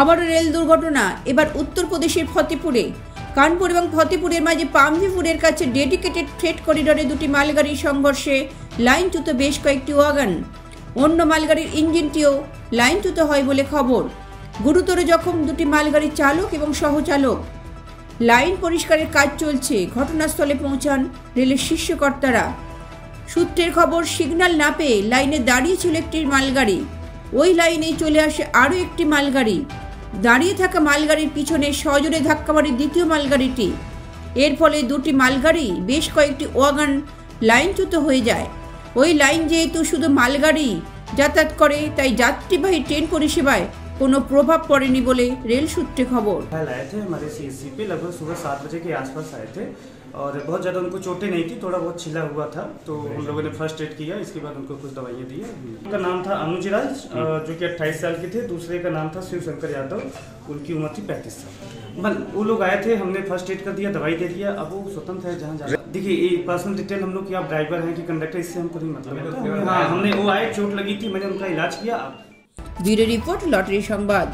আবারও রেল দুর্ঘটনা, এবার উত্তরপ্রদেশের ফতেপুরে। কানপুর এবং ফতেপুরের মাঝে পামজিপুরের কাছে ডেডিকেটেড ফ্রেট করিডরে দুটি মালগাড়ির সংঘর্ষে লাইনচ্যুত বেশ কয়েকটি ওয়াগন। অন্য মালগাড়ির ইঞ্জিনটিও লাইনচ্যুত হয় বলে খবর। গুরুতর জখম দুটি মালগাড়ির চালক এবং সহচালক। লাইন পরিষ্কারের কাজ চলছে। ঘটনাস্থলে পৌঁছান রেলের শীর্ষ কর্তারা। সূত্রের খবর, সিগন্যাল না পেয়ে লাইনে দাঁড়িয়ে ছিল একটি মালগাড়ি। ওই লাইনেই চলে আসে আরও একটি মালগাড়ি। দাঁড়িয়ে থাকা মালগাড়ির পিছনে সজোরে ধাক্কা মারে দ্বিতীয় মালগাড়িটি। এর ফলে দুটি মালগাড়ি বেশ কয়েকটি ওয়াগন লাইনচ্যুত হয়ে যায়। ওই লাইন যেহেতু শুধু মালগাড়ি যাতায়াত করে, তাই যাত্রীবাহী ট্রেন পরিষেবায় কোনো প্রভাব পড়েনি বলে রেল সূত্রে খবর। आए थे हमारे सीएससी पे लगभग सुबह 7 बजे के आसपास आए थे और बहुत ज़्यादा उनको चोटें नहीं थी, थोड़ा बहुत छिला हुआ था। तो हम लोगों ने फर्स्ट एड किया, इसके बाद उनको कुछ दवाइयाँ दी। उनका नाम था अनुजराज, जो कि 28 साल के थे। दूसरे का नाम था शिव शंकर यादव, उनकी उम्र थी 35 साल। वो लोग आए थे, हमने फर्स्ट एड कर दिया, दवाई दे दिया। अब वो स्वतंत्र है जहाँ जा। देखिए ये पर्सनल डिटेल हम लोग की, आप ड्राइवर हैं कि कंडक्टर, इससे हमको नहीं मतलब है। हाँ, हमने वो आए, चोट लगी थी, मैंने उनका इलाज किया। ब्यूरो रिपोर्ट, लॉटरी संवाद।